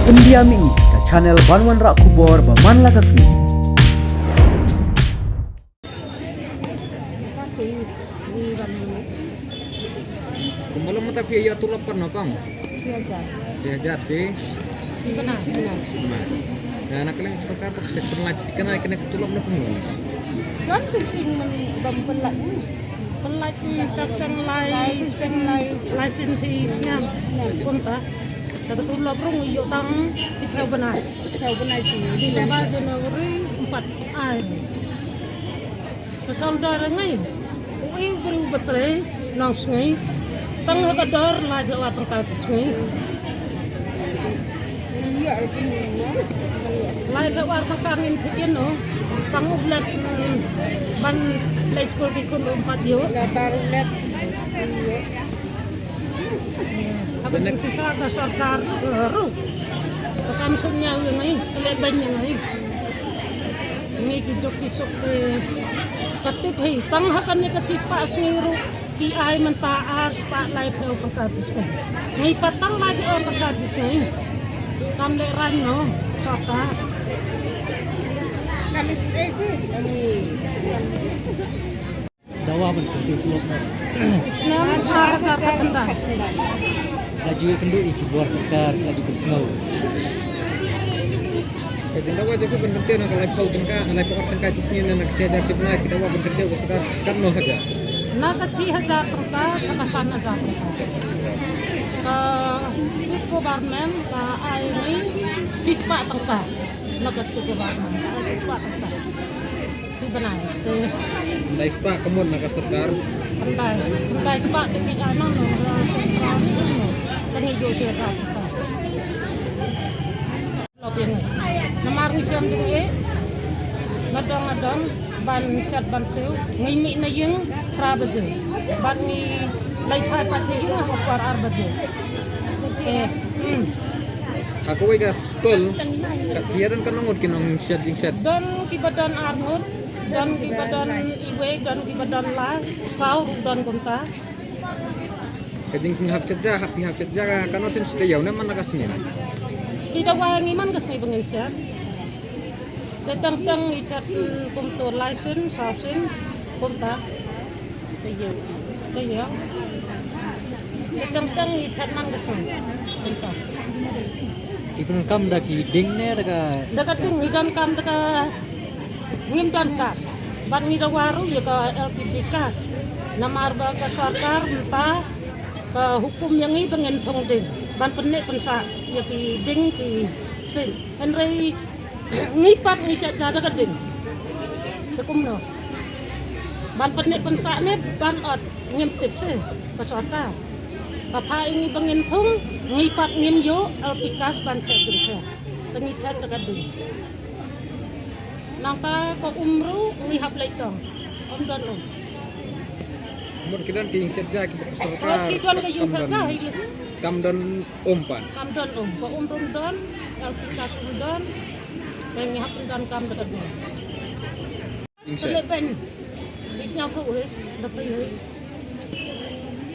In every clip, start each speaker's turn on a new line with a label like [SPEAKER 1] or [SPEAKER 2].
[SPEAKER 1] Pendiami ke channel Banwan Rak Kubor Baman Lagasmi.
[SPEAKER 2] Kemalam tapi ya tulap pernah kang? Sejajar sih.
[SPEAKER 3] Benar.
[SPEAKER 2] Dan anak kalian suka apa sektor lagi kena ketulap nak kemana?
[SPEAKER 3] Kan penting memperlat
[SPEAKER 4] Pelak takkan lisensinya pun tak. Tapi tulap rung iyo tang sisa benar.
[SPEAKER 3] tahu benar sih.
[SPEAKER 4] Di Sabah Januari 4 air. Kecil darah ngai. Ui beri betere nang sungai. Tang kadar lagi latang kaki sungai.
[SPEAKER 3] Iya, punya.
[SPEAKER 4] Lagi warna kangin kian no. Tang ulat ban play school di kun 4 yo.
[SPEAKER 3] Baru lihat.
[SPEAKER 4] Apa yang susah ada sarkar baru. Bukan sunya ngai, kelebannya ngai. Ini hidup kisuk katip hei tang hakan ni kacis pa suiru pi ai mentaar pa lai pel pangkacis ko. Ngai patang lagi on pangkacis ngai. Kam le ran no sarkar.
[SPEAKER 3] Kami itu kami.
[SPEAKER 5] Dawa man kunti tulok na.
[SPEAKER 4] Islam sarkar kanda.
[SPEAKER 5] Laju kendu iki buar sekar laju bersengau.
[SPEAKER 2] Kajeng dawa jadi pengertian nak kalau tengka, kalau tengka cisnya nak sejajar sih pernah kita dawa pengertian ko sekar kan no saja.
[SPEAKER 4] Na kaci hajar tangka cakasan hajar tangka. Ka state government ka ai ni cispa tangka. Na ka state government cispa tangka. Si benar.
[SPEAKER 2] Dai spa kemun nak sekar.
[SPEAKER 4] Kandai spa tinggi ano no. Tangi jo siya ka. Lobbying. Namar ni siyang dingi. Ngadang ban sat ban tu ngimi na yung trabajo. Ban ni laipai pa siya yung hapar arbajo.
[SPEAKER 2] Aku wega school. Biaran kan nongod kinong shading set.
[SPEAKER 4] Dan kibadan armut, dan kibadan iwe, dan kibadan la, saur dan kumta.
[SPEAKER 2] Kajeng hap setja kan osin setayaw naman nakasnya.
[SPEAKER 4] Tidak wangi man kas ngay bangin siya. Datang icat kumto license, sausin, kumta. Stay Datang icat man kas ngay. Kumta.
[SPEAKER 5] Ikun kam daki ding ne daga
[SPEAKER 4] Dagat ding ikan kam daga ngimpan kas. Ban ni dawaru ya ka LPG kas. Namar ba ka sarkar entah ka hukum yang i bangin thong ding. Ban penik pensa ya ki ding ki sin. Henry ngipat ngisat jada ka ding. Tekum no. Ban penik pensa ne ban ot ngimtip se ka sarkar. Papa ini bangin thong ngipat ngim yo alpikas ban cedung se. Tengi chat ka ding. Nangka ko umru ngihap laitong. Don om.
[SPEAKER 2] Kemun kidan king setja ki
[SPEAKER 4] Oh,
[SPEAKER 2] sarkar.
[SPEAKER 4] kidon kayong saja
[SPEAKER 2] Kamdan umpan.
[SPEAKER 4] Kamdon ko umrun don, alpikas don, kaya ngihap don kam dekat mo.
[SPEAKER 2] Jing set.
[SPEAKER 4] Selepen, bisnya ko dapat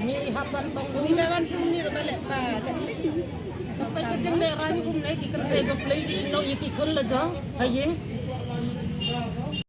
[SPEAKER 4] ni hapan tong
[SPEAKER 3] Hindi naman sumir balik pa.
[SPEAKER 4] sampai ke jeng le ran kum ne ki kan te go play no yiki kun la jong haying